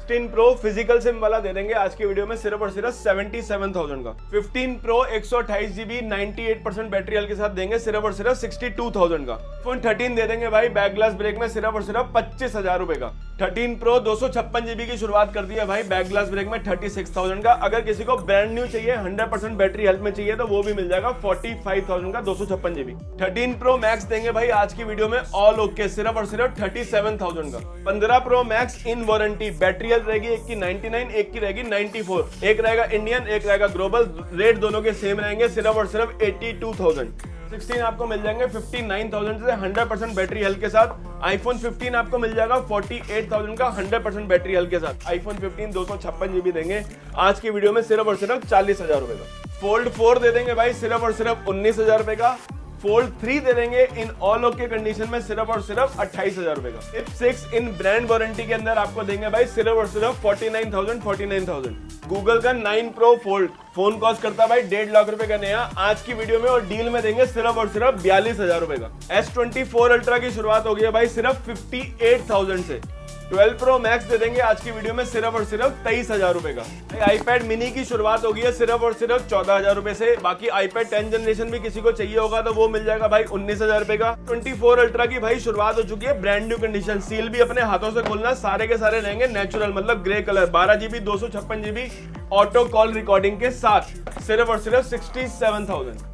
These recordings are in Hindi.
16 प्रो फिजिकल सिम वाला दे देंगे आज की वीडियो में सिर्फ और सिर्फ 77,000 का। 15 प्रो 128GB 98% बैटरी हेल्थ के साथ देंगे सिर्फ और सिर्फ 62,000 का। फोन 13 दे देंगे भाई बैक ग्लास ब्रेक में सिर्फ और सिर्फ 25,000 रुपए का। 13 प्रो 256GB की शुरुआत कर दी है भाई बैक ग्लास ब्रेक में 36,000 का। अगर किसी को ब्रांड न्यू चाहिए 100% बैटरी हेल्थ में चाहिए तो वो भी मिल जाएगा 45,000 का 256GB। 13 प्रो मैक्स देंगे भाई आज की वीडियो में ऑल ओके सिर्फ और सिर्फ 37,000 का। 15 प्रो मैक्स इन वारंटी बैटरी हेल्थ रहेगी, एक की 99 एक की रहेगी 94। एक रहेगा इंडियन एक रहेगा ग्लोबल, रेट दोनों के सेम रहेंगे सिर्फ और सिर्फ 82,000। 16 आपको मिल जाएंगे 59,000 से 100% बैटरी हेल्थ के साथ। आईफोन 15 आपको मिल जाएगा 48,000 का 100% बैटरी हेल्थ के साथ। आईफोन 15 256GB देंगे आज की वीडियो में सिर्फ और सिर्फ 40,000 रुपए का। फोल्ड 4 दे देंगे भाई सिर्फ और सिर्फ 19,000 रुपए का। फोल्ड 3 दे देंगे इन ऑल ओके कंडीशन में सिर्फ और सिर्फ 28,000 रुपए का। फ्लिप 6 इन ब्रांड वारंटी के अंदर आपको देंगे भाई सिर्फ और सिर्फ 49,000। गूगल का 9 प्रो फोल्ड फोन कॉस्ट करता है भाई 1.5 लाख रुपए का नया आज की वीडियो में, और डील में देंगे सिर्फ और सिर्फ 42,000 रुपए का। S24 अल्ट्रा की शुरुआत हो गई है भाई सिर्फ 58,000 से। 12 प्रो मैक्स दे देंगे आज की वीडियो में सिर्फ और सिर्फ 23,000 रुपए का। आईपैड मिनी की शुरुआत हो गई है सिर्फ और सिर्फ 14,000 रुपए से। बाकी आईपैड 10 जनरेशन भी किसी को चाहिए होगा तो वो मिल जाएगा भाई 19,000 रुपए का। 24 अल्ट्रा की भाई शुरुआत हो चुकी है ब्रांड न्यू कंडीशन, सील भी अपने हाथों से खोलना, सारे के सारे रहेंगे नेचुरल मतलब grey colour, 12GB 256GB auto call recording के साथ सिर्फ और सिर्फ 67,000।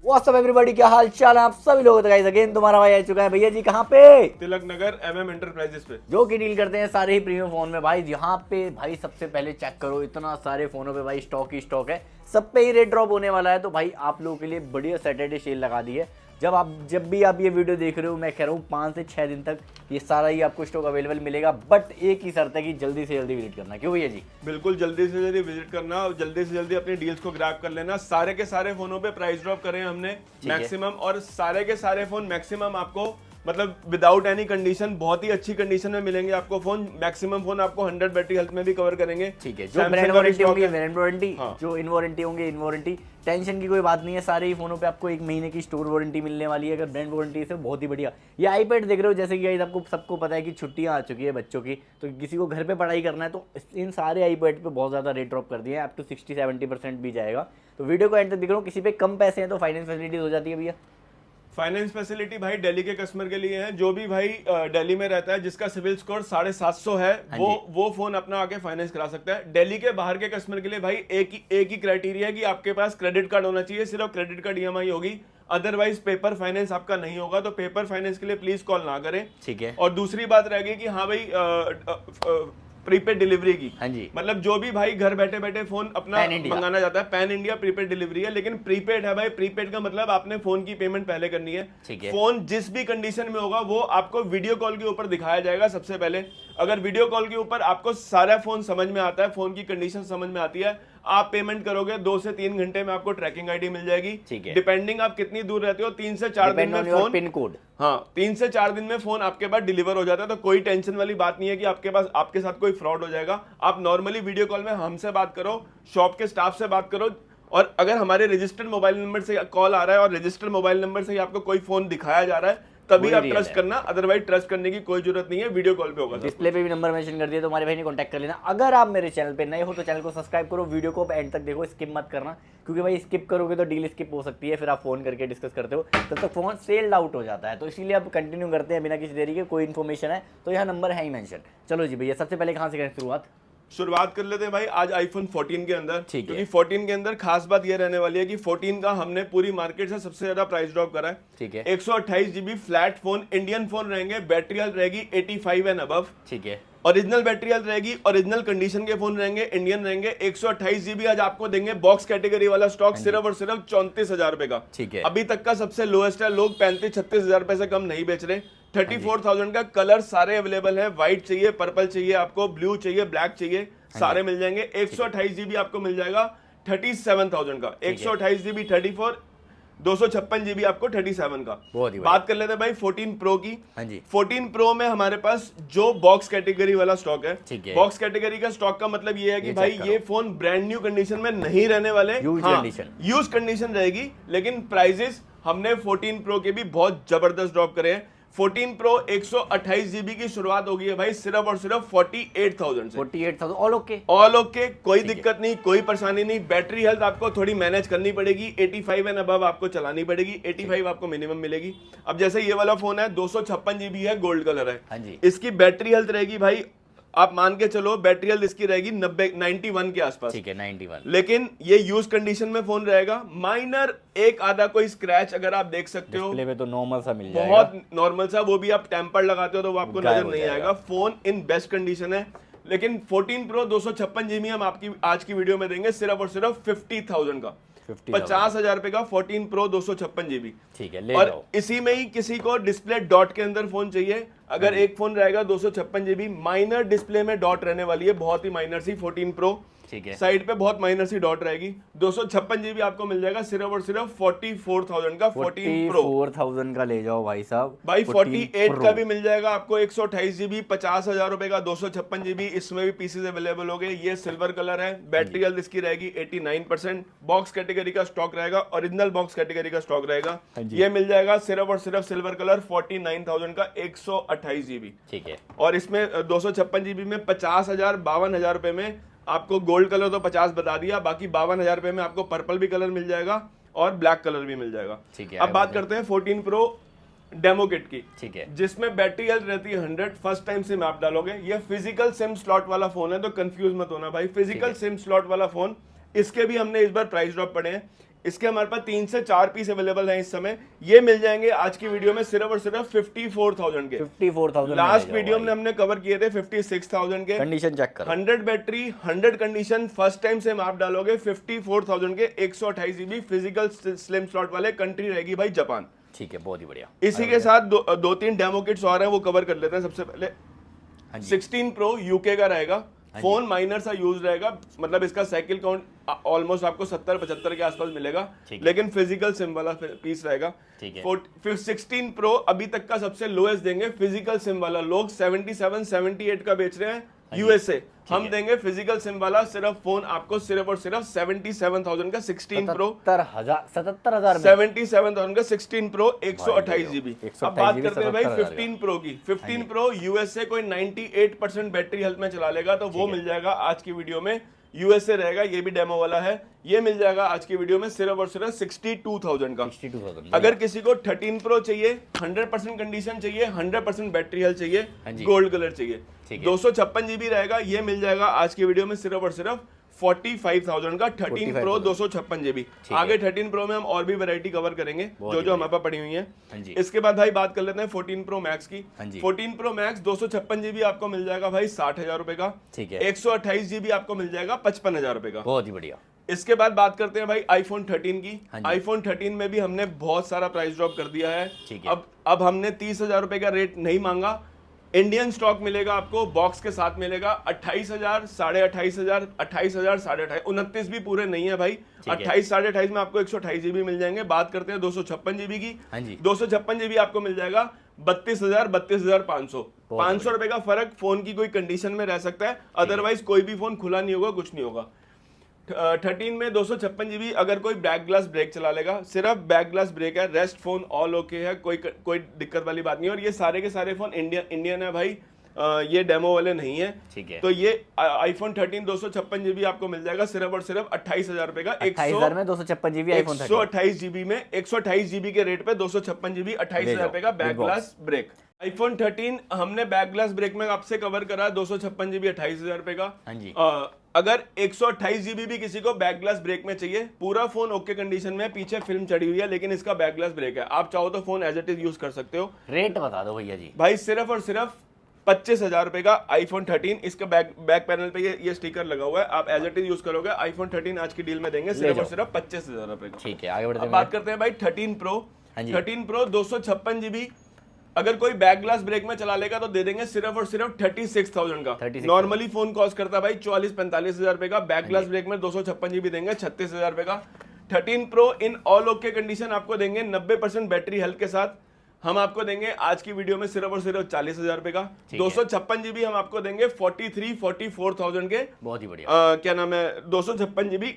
व्हाट्सअप एवरीबॉडी, क्या हाल चाल है आप सभी लोगों का। गाइस अगेन तुम्हारा भाई आ चुका है भैया जी कहाँ पे, तिलक नगर MM एंटरप्राइजेस पे, जो कि डील करते हैं सारे ही प्रीमियम फोन में भाई। यहाँ पे भाई सबसे पहले चेक करो इतना सारे फोनों पे भाई स्टॉक ही स्टॉक है, सब पे ही रेट ड्रॉप होने वाला है। तो भाई आप लोगों के लिए बढ़िया सैटरडे सेल लगा दी है। जब भी आप ये वीडियो देख रहे हो मैं कह रहा हूँ 5 से 6 दिन तक ये सारा ही आपको स्टॉक अवेलेबल मिलेगा, बट एक ही शर्त है कि जल्दी से जल्दी विजिट करना। क्यों भैया जी? बिल्कुल जल्दी से जल्दी विजिट करना और जल्दी से जल्दी अपनी डील्स को ग्रैब कर लेना। सारे के सारे फोनों पे प्राइस ड्रॉप करें हमने मैक्सिमम, और सारे के सारे फोन मैक्सिमम आपको मतलब विदाउट एनी कंडीशन बहुत ही अच्छी कंडीशन में मिलेंगे आपको फोन। मैक्सिमम फोन आपको 100 बैटरी हेल्थ में भी कवर करेंगे। ठीक है, जो ब्रांड वारंटी होगी ब्रांड वारंटी, जो इन वारंटी होंगे इन वारंटी, टेंशन की कोई बात नहीं है। सारे ही फोनों पे आपको 1 महीने की स्टोर वारंटी मिलने वाली है। अगर ब्रांड वारंटी से बहुत ही बढ़िया। ये आईपैड देख रहे हो, जैसे कि आपको सबको पता है कि छुट्टियां आ चुकी है बच्चों की, तो किसी को घर पे पढ़ाई करना है तो इन सारे आईपैड पे बहुत ज़्यादा रेट ड्रॉप कर दिए हैं, अप टू 60-70% भी जाएगा। तो वीडियो को एंड तक देख रहा हूँ। किसी पे कम पैसे हैं तो फाइनेंस फैसिलिटीज हो जाती है भैया। फाइनेंस फैसिलिटी भाई दिल्ली के कस्टमर के लिए है। जो भी भाई दिल्ली में रहता है जिसका सिविल स्कोर 750 है वो फोन अपना आके फाइनेंस करा सकता है। दिल्ली के बाहर के कस्टमर के लिए भाई एक ही क्राइटेरिया है कि आपके पास क्रेडिट कार्ड होना चाहिए, सिर्फ क्रेडिट कार्ड EMI होगी, अदरवाइज पेपर फाइनेंस आपका नहीं होगा। तो पेपर फाइनेंस के लिए प्लीज कॉल ना करें। ठीक है। और दूसरी बात रहेगी कि हाँ भाई प्रीपेड डिलीवरी की, हाँ जी, मतलब जो भी भाई घर बैठे बैठे फोन अपना मंगाना चाहता है, पैन इंडिया प्रीपेड डिलीवरी है, लेकिन प्रीपेड है भाई। प्रीपेड का मतलब आपने फोन की पेमेंट पहले करनी है। फोन जिस भी कंडीशन में होगा वो आपको वीडियो कॉल के ऊपर दिखाया जाएगा सबसे पहले। अगर वीडियो कॉल के ऊपर आपको सारा फोन समझ में आता है, फोन की कंडीशन समझ में आती है, आप पेमेंट करोगे 2 से 3 घंटे में आपको ट्रैकिंग आईडी मिल जाएगी। डिपेंडिंग आप कितनी दूर रहते हो, 3 से 4 दिन में फोन, पिन कोड, हाँ 3 से 4 दिन में फोन आपके पास डिलीवर हो जाता है। तो कोई टेंशन वाली बात नहीं है कि आपके साथ कोई फ्रॉड हो जाएगा। आप नॉर्मली वीडियो कॉल में हमसे बात करो, शॉप के स्टाफ से बात करो, और अगर हमारे रजिस्टर्ड मोबाइल नंबर से कॉल आ रहा है और रजिस्टर्ड मोबाइल नंबर से आपको कोई फोन दिखाया जा रहा है तभी आप ट्रस्ट करना, अदरवाइज ट्रस्ट करने की कोई जरूरत नहीं है। वीडियो कॉल पे होगा, डिस्प्ले पे भी नंबर मेंशन कर दिया तो हमारे भाई ने कांटेक्ट कर लेना। अगर आप मेरे चैनल पे नए हो तो चैनल को सब्सक्राइब करो, वीडियो को एंड तक देखो, स्किप मत करना, क्योंकि भाई स्किप करोगे तो डील स्किप हो सकती है, फिर आप फोन करके डिस्कस करते हो तब तक फोन सेल्ड आउट हो जाता है। तो इसीलिए आप कंटिन्यू करते हैं बिना किसी देरी के। कोई इन्फॉर्मेशन है तो यहाँ नंबर है ही मेंशन। चलो जी भैया, सबसे पहले कहाँ से करें शुरुआत कर लेते हैं भाई आज आईफोन 14 के अंदर, क्योंकि 14 के अंदर खास बात ये रहने वाली है कि 14 का हमने पूरी मार्केट से सबसे ज्यादा प्राइस ड्रॉप करा है। ठीक है, 128GB flat phone, Indian phone रहेंगे, बैटरी हेल्थ रहेगी 85 एंड अबव। ठीक है, ओरिजिनल बैटरी हेल्थ रहेगी, ओरिजिनल कंडीशन के फोन रहेंगे, इंडियन रहेंगे। 128GB आज आपको देंगे बॉक्स कैटेगरी वाला स्टॉक सिर्फ और सिर्फ 34,000 रुपए का। ठीक है, अभी तक का सबसे लोएस्ट है, लोग 35-36,000 रुपए से कम नहीं बेच रहे। 34,000 का कलर सारे अवेलेबल है, व्हाइट चाहिए, पर्पल चाहिए आपको, ब्लू चाहिए, ब्लैक चाहिए, सारे मिल जाएंगे। 128GB आपको मिल जाएगा 37,000 का, 128GB 34, 256GB आपको 37 का। बात कर लेते हैं भाई 14 प्रो की। हाँ जी, 14 प्रो में हमारे पास जो बॉक्स कैटेगरी वाला स्टॉक है, बॉक्स कैटेगरी का स्टॉक का मतलब ये है कि भाई ये फोन ब्रांड न्यू कंडीशन में नहीं रहने वाले, यूज कंडीशन रहेगी, लेकिन प्राइजेस हमने 14 प्रो के भी बहुत जबरदस्त ड्रॉप करे हैं। 14 प्रो 128 जीबी की शुरुआत हो गई है भाई सिर्फ और सिर्फ 48,000 से। 48,000 ऑल ओके, ऑल ओके, कोई दिक्कत नहीं, कोई परेशानी नहीं। बैटरी हेल्थ आपको थोड़ी मैनेज करनी पड़ेगी, 85 एंड अबव आपको चलानी पड़ेगी, 85 आपको मिनिमम मिलेगी। अब जैसे ये वाला फोन है 256 जीबी है, गोल्ड कलर है, हाँ जी। इसकी बैटरी हेल्थ रहेगी भाई, आप मान के चलो बैटरी हेल्थ इसकी रहेगी 91 के आसपास, ठीक है 91। लेकिन ये यूज कंडीशन में फोन रहेगा। माइनर एक आधा कोई स्क्रैच अगर आप देख सकते हो, डिस्प्ले पे तो नॉर्मल सा मिल जाएगा, बहुत नॉर्मल सा, वो भी आप टेम्पर लगाते हो तो वो आपको गायब नजर हो नहीं जाएगा। आएगा। फोन इन बेस्ट कंडीशन है, लेकिन 14 प्रो 256 जीबी हम आपकी आज की वीडियो में देंगे सिर्फ और सिर्फ 50,000 का, 50,000 रुपए का 14 प्रो 256 जीबी, ठीक है ले और जाओ। इसी में ही किसी को डिस्प्ले डॉट के अंदर फोन चाहिए, अगर एक फोन रहेगा 256 जीबी, माइनर डिस्प्ले में डॉट रहने वाली है, बहुत ही माइनर सी 14 प्रो, ठीक है, साइड पे बहुत माइनर सी डॉट रहेगी, 256 जीबी आपको मिल जाएगा सिर्फ और सिर्फ 44,000 का 14 प्रो। 44,000 का ले जाओ भाई साहब। भाई 48 का भी मिल जाएगा आपको 128 जीबी, 50,000 रुपए का 256 जीबी, इसमें भी पीसेस अवेलेबल हो गए। ये सिल्वर कलर है, बैटरी हेल्थ इसकी रहेगी 89%, बॉक्स कैटेगरी का स्टॉक रहेगा, ओरिजिनल बॉक्स कैटेगरी का स्टॉक रहेगा। ये मिल जाएगा सिर्फ और सिर्फ सिल्वर कलर 49,000 का 128 जीबी, ठीक है, और इसमें 256 जीबी में 50,000 52,000 रुपए में आपको गोल्ड कलर तो 50 बता दिया, बाकी 52,000 रुपए में आपको पर्पल भी कलर मिल जाएगा और ब्लैक कलर भी मिल जाएगा। ठीक है, अब बात करते हैं 14 प्रो डेमो किट की, ठीक है, जिसमें बैटरी हेल्थ रहती है 100, फर्स्ट टाइम सिम आप डालोगे। ये फिजिकल सिम स्लॉट वाला फोन है, तो कंफ्यूज मत होना भाई, फिजिकल सिम स्लॉट वाला फोन। इसके भी हमने इस बार प्राइस ड्रॉप पड़े हैं, इसके हमारे पास 3 से 4 पीस अवेलेबल हैं इस समय। ये मिल जाएंगे आज की वीडियो में सिर्फ और सिर्फ 54,000 के। 54,000 लास्ट वीडियो में हमने कवर किए थे 56,000 के। कंडीशन चेक करो, 100 बैटरी 100 कंडीशन, फर्स्ट टाइम से आप डालोगे 54,000 के 128 जीबी फिजिकल स्लिम स्लॉट वाले, कंट्री रहेगी भाई जापान। ठीक है, बहुत ही बढ़िया। इसी के साथ दो तीन डेमो किट्स और हैं, वो कवर कर लेते हैं। सबसे पहले हाँ जी, 16 प्रो यूके का रहेगा फोन, माइनर सा यूज रहेगा, मतलब इसका साइकिल काउंट ऑलमोस्ट आपको 70-75 के आसपास मिलेगा, लेकिन फिजिकल सिम वाला पीस रहेगा। ठीक है, 16 प्रो अभी तक का सबसे लोएस्ट देंगे फिजिकल सिम वाला, लोग 77-78 का बेच रहे हैं यूएसए, हम देंगे फिजिकल सिम वाला सिर्फ फोन आपको सिर्फ और सिर्फ 77,000 का 16 प्रो, 77,000 में 77,000 का 16 प्रो 128 जीबी। अब बात करते हैं भाई 15 प्रो की। 15 प्रो यूएसए कोई 98% बैटरी हेल्थ में चला लेगा, तो वो मिल जाएगा आज की वीडियो में, यूएसए रहेगा, ये भी डेमो वाला है। ये मिल जाएगा आज की वीडियो में सिर्फ और सिर्फ 62,000 का। 62,000। अगर किसी को 13 प्रो चाहिए, 100% कंडीशन चाहिए, 100% बैटरी हेल्थ चाहिए, गोल्ड कलर चाहिए, 256 जीबी रहेगा, ये मिल जाएगा आज की वीडियो में सिर्फ और सिर्फ 45,000 का 13 प्रो 256 जीबी। आगे 13 प्रो में हम और भी वैरायटी कवर करेंगे जो हमारे पास पड़ी हुई है। इसके बाद भाई बात कर लेते हैं 14 प्रो मैक्स की। 14 प्रो मैक्स 256 जीबी आपको मिल जाएगा भाई 60,000 रुपए का, ठीक है, 128 जीबी आपको मिल जाएगा 55,000 रुपए का। बहुत ही बढ़िया। इसके बाद बात करते हैं भाई आईफोन 13 की। आईफोन 13 में भी हमने बहुत सारा प्राइस ड्रॉप कर दिया है। अब हमने 30,000 रुपए का रेट नहीं मांगा, इंडियन स्टॉक मिलेगा आपको, बॉक्स के साथ मिलेगा 28,000, 28,500, 28,000, 28,500, 29 भी पूरे नहीं है भाई, 28, 28.5 में आपको 128 जीबी मिल जाएंगे। बात करते हैं 256 जीबी की। 256 जीबी आपको मिल जाएगा 32,000, 32,500, 500 रुपए का फर्क फोन की कोई कंडीशन में रह सकता है, अदरवाइज कोई भी फोन खुला नहीं होगा, कुछ नहीं होगा। 13 में 256 जीबी, अगर कोई बैक ग्लास ब्रेक चला लेगा, सिर्फ बैक ग्लास ब्रेक है, रेस्ट फोन ऑल ओके है, कोई दिक्कत वाली बात नहीं है। और ये सारे के सारे फोन इंडियन है भाई, ये डेमो वाले नहीं है, ठीक है। तो ये आईफोन 13 256 जीबी आपको मिल जाएगा सिर्फ और सिर्फ 28,000 रुपए का। 28,000 में 256 जीबी आईफोन 128 जीबी में 128 जीबी के रेट पे 256 जीबी 28,000 रुपए का बैक ग्लास ब्रेक। आईफोन 13 हमने बैक ग्लास ब्रेक में आपसे कवर करा 256 जीबी 28,000 रुपए का। अगर 128 जीबी भी किसी को बैक ग्लास ब्रेक में चाहिए, पूरा फोन ओके कंडीशन में, पीछे फिल्म चढ़ी हुई है, लेकिन इसका बैक ग्लास ब्रेक है, आप चाहो तो phone as it is use कर सकते हो। रेट बता दो भैया जी। भाई सिर्फ और सिर्फ 25,000 रुपए का आईफोन 13, इसका बैक पैनल पे ये स्टिकर लगा हुआ है, आप एज इट इज यूज करोगे। आईफोन 13 आज की डील में देंगे सिर्फ और सिर्फ 25,000 रुपए का। ठीक है, आगे बढ़ते हैं। बात करते हैं भाई 13 प्रो। 13 प्रो 256 जीबी, अगर कोई बैक ग्लास ब्रेक में चला लेगा तो दे देंगे सिर्फ और सिर्फ 36,000 का। नॉर्मली फोन कॉस्ट करता है भाई 44-45,000 रुपए का, बैक ग्लास ब्रेक में 256 जीबी देंगे 36,000 रुपए का। 13 pro in all okay condition आपको देंगे 90% बैटरी हेल्थ के साथ, हम आपको देंगे आज की वीडियो में सिर्फ और सिर्फ 40,000 रुपए का। 256 जीबी हम आपको देंगे 44,000 के। बहुत ही बढ़िया। क्या नाम है, 256 जीबी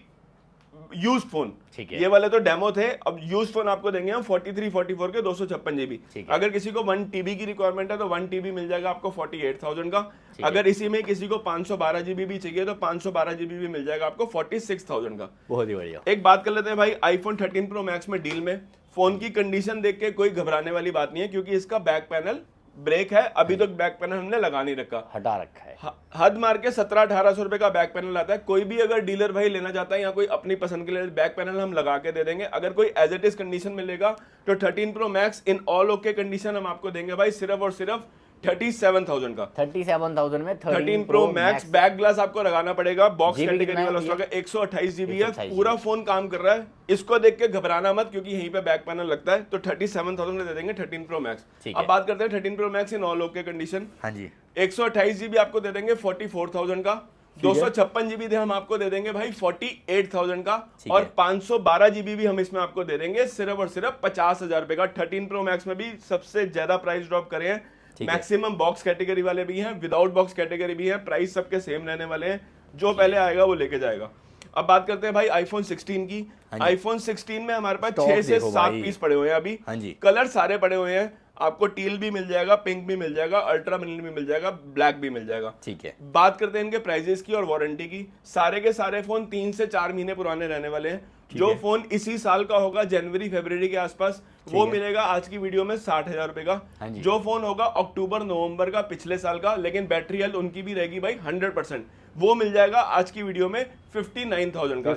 अब यूज फोन, ठीक है। ये वाले तो डेमो थे, अब यूज फोन आपको देंगे हम 43 44 के 256 जीबी। अगर किसी को 1 TB की रिक्वायरमेंट है तो 1 TB मिल जाएगा आपको 48,000 का। अगर इसी में किसी को 512 जीबी भी चाहिए तो 512 जीबी भी मिल जाएगा आपको 46,000 का। बहुत ही बढ़िया। एक बात कर लेते हैं भाई, आईफोन 13 प्रो मैक्स में डील में फोन की कंडीशन देख के कोई घबराने वाली बात नहीं है, क्योंकि इसका बैक पैनल ब्रेक है, अभी तक बैक पैनल हमने लगा नहीं रखा, हटा रखा है। हद मार के 1700-1800 रुपए का बैक पैनल आता है। कोई भी अगर डीलर भाई लेना चाहता है या कोई अपनी पसंद के लिए, बैक पैनल हम लगा के दे देंगे। अगर कोई एज इट इज कंडीशन में लेगा तो 13 प्रो मैक्स इन ऑल ओके कंडीशन हम आपको देंगे भाई सिर्फ और सिर्फ 37,000 का। 37,000 में 13 प्रो मैक्स बैक ग्लास आपको लगाना पड़ेगा, बॉक्स GB कैटेगरी वाला स्टॉक है, 128 जीबी है, पूरा फोन काम कर रहा है। इसको देख के घबराना मत, क्योंकि यहीं पे बैक पैनल लगता है। तो 37,000 में दे देंगे 13 प्रो मैक्स। अब बात करते हैं 13 प्रो मैक्स इन ऑल ओके कंडीशन। हाँ जी, 128 जीबी आपको दे देंगे 44,000 का। 256 जीबी हम आपको दे देंगे भाई 48,000 का। और 512 जीबी भी हम इसमें आपको दे देंगे सिर्फ और सिर्फ 50,000 रुपए का। 13 प्रो मैक्स में भी सबसे ज्यादा प्राइस ड्रॉप करे हैं, मैक्सिमम बॉक्स कैटेगरी वाले भी हैं, विदाउट बॉक्स कैटेगरी भी हैं, प्राइस सबके सेम रहने वाले हैं, जो पहले आएगा वो लेके जाएगा। अब बात करते हैं भाई आईफोन 16 की। आईफोन 16 में हमारे पास 6 से 7 पीस पड़े हुए हैं अभी। कलर सारे पड़े हुए हैं, आपको टील भी मिल जाएगा, पिंक भी मिल जाएगा, अल्ट्रा मिलियन भी मिल जाएगा, ब्लैक भी मिल जाएगा। ठीक है। बात करते हैं इनके प्राइजेस की और वारंटी की। सारे के सारे फोन 3 से 4 महीने पुराने रहने वाले हैं। जो फोन इसी साल का होगा जनवरी फरवरी के आसपास, वो मिलेगा आज की वीडियो में 60,000 रुपए का। जो फोन होगा अक्टूबर नवंबर का पिछले साल का, लेकिन बैटरी हेल्थ उनकी भी रहेगी भाई 100%, वो मिल जाएगा आज की वीडियो में 59,000 का।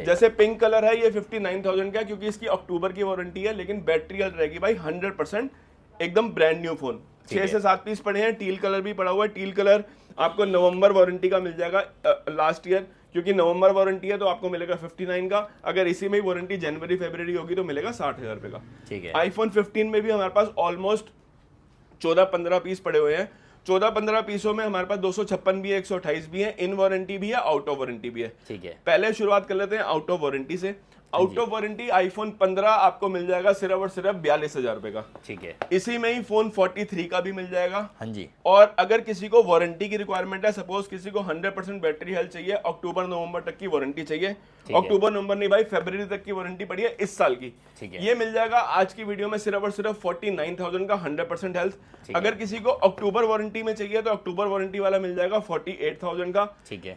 जैसे पिंक कलर है ये 59,000 का, क्योंकि इसकी अक्टूबर की वारंटी है, लेकिन बैटरी हेल्थ रहेगी भाई 100%, एकदम ब्रांड न्यू फोन। 6 से 7 पीस पड़े हैं, टील कलर भी पड़ा हुआ है। टील कलर आपको नवंबर वारंटी का मिल जाएगा लास्ट ईयर, क्योंकि नवंबर वारंटी है तो आपको मिलेगा 59 का। अगर इसी में ही वारंटी जनवरी फरवरी होगी तो मिलेगा 60,000 रुपए का। ठीक है। आईफोन 15 में भी हमारे पास ऑलमोस्ट 14-15 पीस पड़े हुए हैं। 14-15 पीसों में हमारे पास 256 भी है, 128 भी है, इन वारंटी भी है, आउट ऑफ वारंटी भी है। ठीक है। पहले शुरुआत कर लेते हैं आउट ऑफ वारंटी से। आउट ऑफ वारंटी आईफोन 15 आपको मिल जाएगा सिर्फ और सिर्फ 42,000 रुपए का। ठीक है। इसी में ही फोन 43 का भी मिल जाएगा। हाँ जी। और अगर किसी को वारंटी की रिक्वायरमेंट है, सपोज किसी को 100% बैटरी हेल्थ चाहिए, अक्टूबर नवंबर तक की वारंटी चाहिए, अक्टूबर नवंबर नहीं भाई फरवरी तक की वारंटी पड़ी है इस साल की, ये मिल जाएगा आज की वीडियो में सिर्फ और सिर्फ 49,000 का 100% हेल्थ। अगर किसी को अक्टूबर वारंटी में चाहिए तो अक्टूबर वारंटी वाला मिल जाएगा 48,000 का।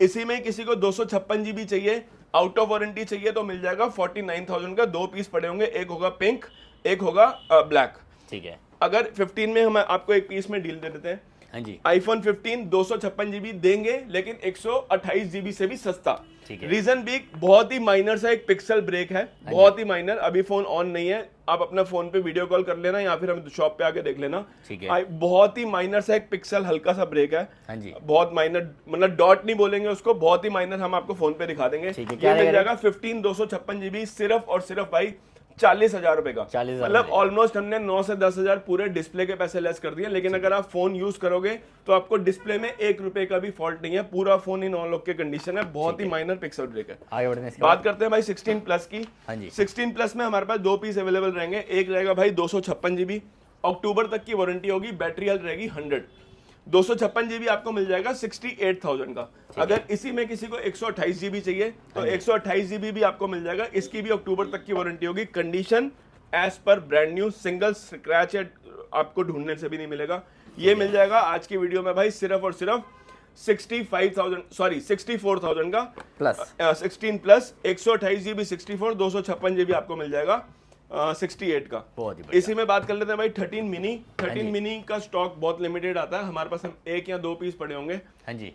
इसी में किसी को 256 जीबी चाहिए, आउट ऑफ वारंटी चाहिए तो मिल जाएगा 49,000 का। 2 पीस पड़े होंगे, एक होगा पिंक, एक होगा ब्लैक। ठीक है। अगर 15 में हम आपको एक पीस में डील दे देते हैं। हाँ जी। आईफोन 15 256 जीबी देंगे, लेकिन 128 जीबी से भी सस्ता। रीजन भी बहुत ही माइनर सा एक पिक्सल ब्रेक है, बहुत ही माइनर। अभी फोन ऑन नहीं है, आप अपना फोन पे वीडियो कॉल कर लेना या फिर हम शॉप पे आके देख लेना। ठीक है। बहुत ही माइनर सा एक पिक्सल हल्का सा ब्रेक है। हाँ जी। बहुत माइनर, मतलब डॉट नहीं बोलेंगे उसको, बहुत ही माइनर, हम आपको फोन पे दिखा देंगे। ये मिल जाएगा 15 256 जीबी सिर्फ और सिर्फ भाई 40,000 रुपए का। मतलब ऑलमोस्ट हमने 9 से 10,000 पूरे डिस्प्ले के पैसे लेस कर दिए। लेकिन अगर आप फोन यूज करोगे तो आपको डिस्प्ले में 1 रुपए का भी फॉल्ट नहीं है, पूरा phone in all okay condition है, बहुत ही माइनर पिक्सल ब्रेक है। बात करते हैं भाई 16 प्लस की। 16 प्लस में हमारे पास 2 पीस अवेलेबल रहेंगे। एक रहेगा भाई 256 जीबी, अक्टूबर तक की वारंटी होगी, बैटरी हेल्थ रहेगी 100। 256 जीबी आपको मिल जाएगा 68,000 का। अगर इसी में किसी को 128 जीबी चाहिए तो 128 जीबी भी आपको मिल जाएगा, इसकी भी अक्टूबर तक की वारंटी होगी। Condition as per brand new, single scratch आपको ढूंढने से भी नहीं मिलेगा। ये मिल जाएगा आज की वीडियो में भाई सिर्फ और सिर्फ 64,000 का प्लस 16 प्लस 128 जीबी 64, 256 जीबी आपको मिल जाएगा 68 का। इसी में बात कर लेते हैं भाई 13 मिनी। 13 मिनी का स्टॉक बहुत लिमिटेड आता है, हमारे पास 1 या 2 पीस पड़े होंगे। हाँ जी।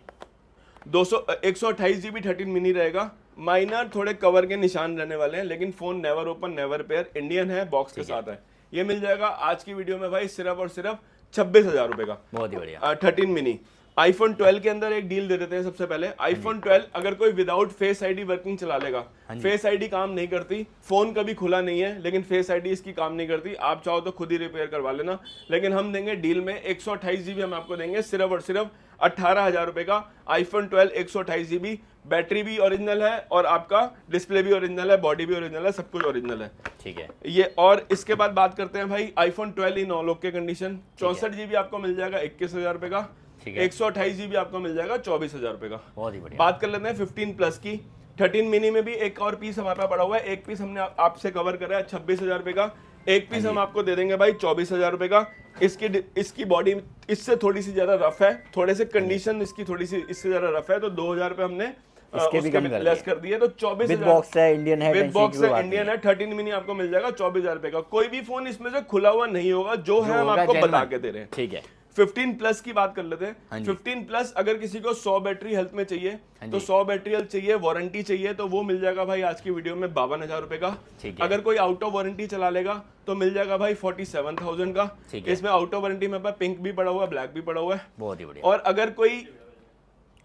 128 जीबी 13 मिनी रहेगा। माइनर थोड़े कवर के निशान रहने वाले हैं, लेकिन phone never open never repair, Indian है, बॉक्स के साथ है। ये मिल जाएगा आज की वीडियो में भाई सिर्फ और सिर्फ 26,000 रुपए का। बहुत ही बढ़िया। 13 मिनी। आईफोन 12 के अंदर एक डील दे देते हैं सबसे पहले। आईफोन 12 अगर कोई विदाउट फेस आईडी वर्किंग चला लेगा, फेस आईडी काम नहीं करती, फोन कभी खुला नहीं है लेकिन फेस आईडी इसकी काम नहीं करती, आप चाहो तो खुद ही रिपेयर करवा लेना। लेकिन हम देंगे डील में 128 जीबी हम आपको देंगे सिर्फ और सिर्फ 18,000 रुपए का। आईफोन 12 128 जीबी, बैटरी भी ओरिजिनल है और आपका डिस्प्ले भी ओरिजिनल है, बॉडी भी ओरिजिनल है, सब कुछ ओरिजिनल है। ठीक है ये। और इसके बाद बात करते हैं भाई आईफोन 12 इन ऑल ओके कंडीशन। 64 जीबी आपको मिल जाएगा 21,000 रुपए का। 128 जीबी आपको मिल जाएगा 24,000 रुपए का। बहुत ही बढ़िया। बात कर लेते हैं 15 प्लस की। 13 मिनी में भी एक और पीस हमारे पास पड़ा हुआ है, एक पीस हमने आपसे कवर करा है 26,000 रुपए का, एक पीस हम आपको दे देंगे भाई 24,000 रुपए का। इसकी बॉडी इससे थोड़ी सी ज्यादा रफ है, थोड़े से कंडीशन इसकी थोड़ी सी इससे ज्यादा रफ है, तो 2,000 रुपए हमने इसके भी कम लेस कर दिए, तो 24,000 बॉक्स है, इंडियन है, विद बॉक्स है, इंडियन है, 13 मिनी आपको मिल जाएगा 24,000 रुपए का। कोई भी फोन इसमें से खुला हुआ नहीं होगा, जो है हम आपको बता के दे रहे हैं। ठीक है। 15 प्लस की बात कर लेते हैं। 15 प्लस अगर किसी को 100 बैटरी हेल्थ में चाहिए तो 100 बैटरी हेल्थ चाहिए, वारंटी चाहिए, तो वो मिल जाएगा भाई आज की वीडियो में 52,000 रुपए का। अगर कोई आउट ऑफ वारंटी चला लेगा तो मिल जाएगा भाई 47,000 का। इसमें आउट ऑफ वारंटी में पिंक भी पड़ा हुआ है, ब्लैक भी पड़ा हुआ है, बहुत ही बढ़िया। और अगर कोई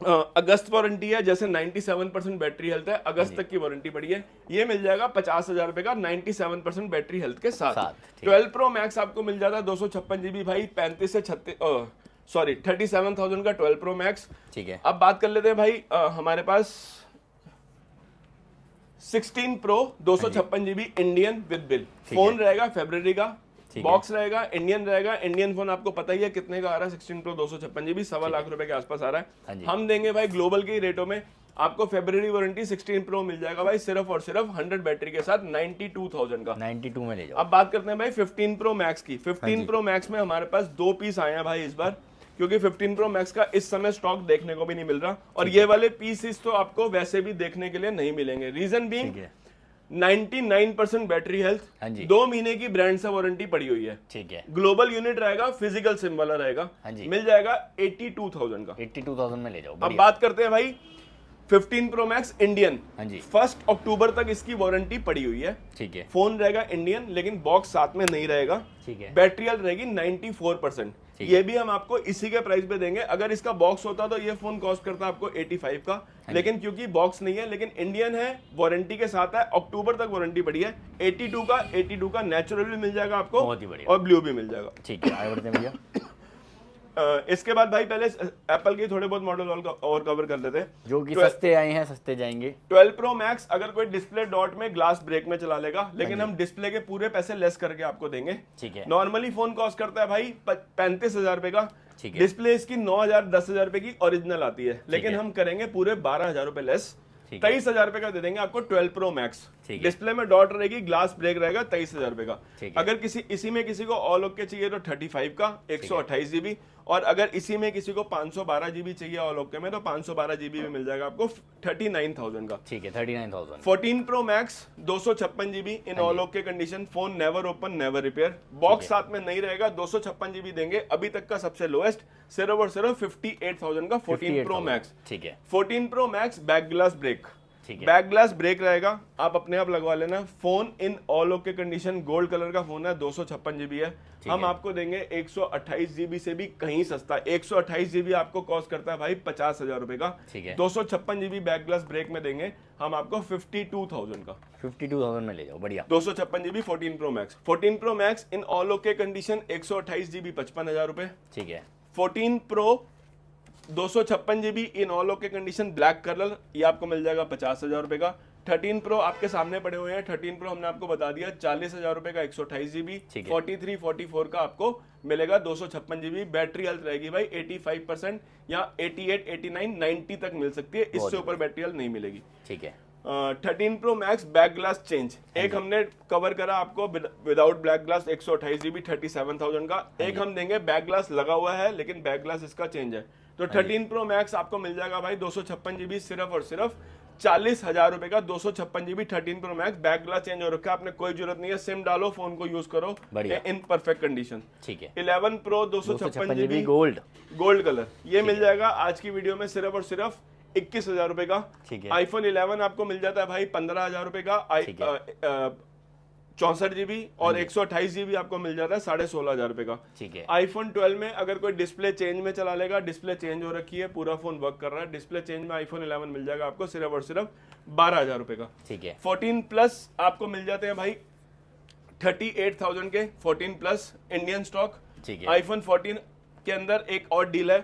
अगस्त वारंटी है, जैसे 97% बैटरी हेल्थ है, अगस्त तक की वारंटी पड़ी है, ये मिल जाएगा 50,000 रुपए का 97% बैटरी हेल्थ के साथ। 12 प्रो मैक्स आपको मिल जाता है 256 जीबी भाई, 35 से 37,000 का 12 प्रो मैक्स। ठीक है। अब बात कर लेते हैं भाई हमारे पास 16 pro 256 GB Indian with bill phone रहेगा, फरवरी का बॉक्स रहेगा, इंडियन रहेगा। इंडियन फोन आपको पता ही है कितने का आ रहा है, 16 प्रो 256 जीबी 1.25 लाख रुपए के आसपास आ रहा है। हम देंगे भाई ग्लोबल के रेटों में आपको फरवरी वारंटी 16 प्रो मिल जाएगा भाई सिर्फ और सिर्फ 100 बैटरी के साथ 92,000 का। 92 में ले जाओ। अब बात करते हैं भाई 15 प्रो मैक्स की। 15 प्रो मैक्स में हमारे पास 2 पीस आए हैं भाई इस बार, क्योंकि 15 प्रो मैक्स का इस समय स्टॉक देखने को भी नहीं मिल रहा, और ये वाले पीसेस तो आपको वैसे भी देखने के लिए नहीं मिलेंगे। रीजन बीइंग 99% बैटरी हेल्थ, 2 महीने की ब्रांड से वारंटी पड़ी हुई है। ठीक है। ग्लोबल यूनिट रहेगा, फिजिकल सिम वाला रहेगा, मिल जाएगा 82,000 का। 82,000 में ले जाओ। अब बात करते हैं भाई 15 प्रो मैक्स इंडियन। 1 अक्टूबर तक इसकी वारंटी पड़ी हुई है। ठीक है। फोन रहेगा इंडियन, लेकिन बॉक्स साथ में नहीं रहेगा। ठीक है। बैटरी हेल्थ रहेगी 94%। ये भी हम आपको इसी के प्राइस पे देंगे। अगर इसका बॉक्स होता तो ये फोन कॉस्ट करता आपको 85 का, लेकिन क्योंकि बॉक्स नहीं है, लेकिन इंडियन है, वारंटी के साथ है, अक्टूबर तक वारंटी पड़ी है। 82 का नेचुरल भी मिल जाएगा आपको, और ब्लू भी मिल जाएगा। ठीक है, आगे बढ़ते हैं भैया। इसके बाद भाई पहले एप्पल के थोड़े बहुत मॉडल और कवर कर लेते हैं जो कि सस्ते आए हैं, सस्ते जाएंगे। 12 प्रो मैक्स अगर कोई डिस्प्ले डॉट में ग्लास ब्रेक में चला लेगा, लेकिन हम डिस्प्ले के पूरे पैसे लेस करके आपको देंगे। ठीक है। नॉर्मली फोन कॉस्ट करता है भाई 35,000 रुपए का, डिस्प्ले इसकी 9,000 10,000 रुपए की ओरिजिनल आती है, लेकिन हम करेंगे पूरे 12,000 रुपए लेस, 23,000 रुपए का दे देंगे आपको 12 प्रो मैक्स। डिस्प्ले में डॉट रहेगी, ग्लास ब्रेक रहेगा, 23,000 रुपए का। अगर इसी में किसी को ऑल ओके चाहिए तो 35 का 128 जीबी, और अगर इसी में किसी को 512 जीबी चाहिए ऑल ओके में तो 512 जीबी में मिल जाएगा आपको 39,000 का। ठीक है, 39,000। 14 प्रो मैक्स 256 जीबी इन all okay condition, phone never open never repair, box साथ में नहीं रहेगा, 256 जीबी देंगे, अभी तक का सबसे लोएस्ट, सिर्फ और सिर्फ 58,000 का 14 प्रो मैक्स। ठीक है। 14 pro max back glass break, back glass break रहेगा, आप अपने आप लगवा लेना। Phone in all okay condition, gold colour का फोन है, 256 जीबी है। हम आपको देंगे 128 जीबी से भी कहीं सस्ता। 128 जीबी आपको कॉस्ट करता है भाई 50,000 रुपए का। 256 जीबी बैक ग्लास ब्रेक में देंगे हम आपको 52,000 का। 52,000 में ले जाओ, बढ़िया। 256 GB 14 pro max. 14 pro max इन ऑल ओके कंडीशन 128 जीबी 55,000 रुपए। ठीक है। 14 प्रो 256 जीबी इन all okay condition black colour, ये आपको मिल जाएगा 50,000 रुपए का। 13 प्रो आपके सामने पड़े हुए हैं। 13 प्रो हमने आपको बता दिया 40,000 रुपए का 128 जीबी। 43 44 का आपको मिलेगा 256 जीबी। बैटरी हेल्थ रहेगी भाई 85% या 88 89 90 तक मिल सकती है, इससे ऊपर बैटरी हेल्थ नहीं मिलेगी। ठीक है। 13 pro max back glass change, एक हमने कवर करा आपको विदाउट ब्लैक ग्लास 128 जीबी 37,000 का। एक हम देंगे बैक ग्लास लगा हुआ है, लेकिन बैक ग्लास इसका चेंज है। तो 13 प्रो मैक्स आपको मिल जाएगा भाई 256 जीबी सिर्फ और सिर्फ 40,000 रुपए का। 256 GB 13 pro max, back glass change हो रखा है, आपने कोई जरूरत नहीं है, सिम डालो, फोन को यूज करो इन परफेक्ट कंडीशन। ठीक है। 11 प्रो 256 जीबी गोल्ड कलर, ये मिल जाएगा आज की वीडियो में सिर्फ और सिर्फ 21,000 रुपए का। आईफोन 11 आपको मिल जाता है भाई 15,000 रुपए का। 64 जीबी और 128 जीबी आपको मिल जाता है 16,500 रुपए का। ठीक है। आईफोन 12 में अगर कोई डिस्प्ले चेंज में चला लेगा, डिस्प्ले चेंज हो रखी है, पूरा फोन वर्क कर रहा है, डिस्प्ले चेंज में आईफोन 11 मिल जाएगा आपको सिर्फ और सिर्फ 12,000 रुपए का। ठीक है। 14 प्लस आपको मिल जाते हैं भाई 38,000 के 14 प्लस इंडियन स्टॉक। ठीक है। आईफोन 14 के अंदर एक और डील है,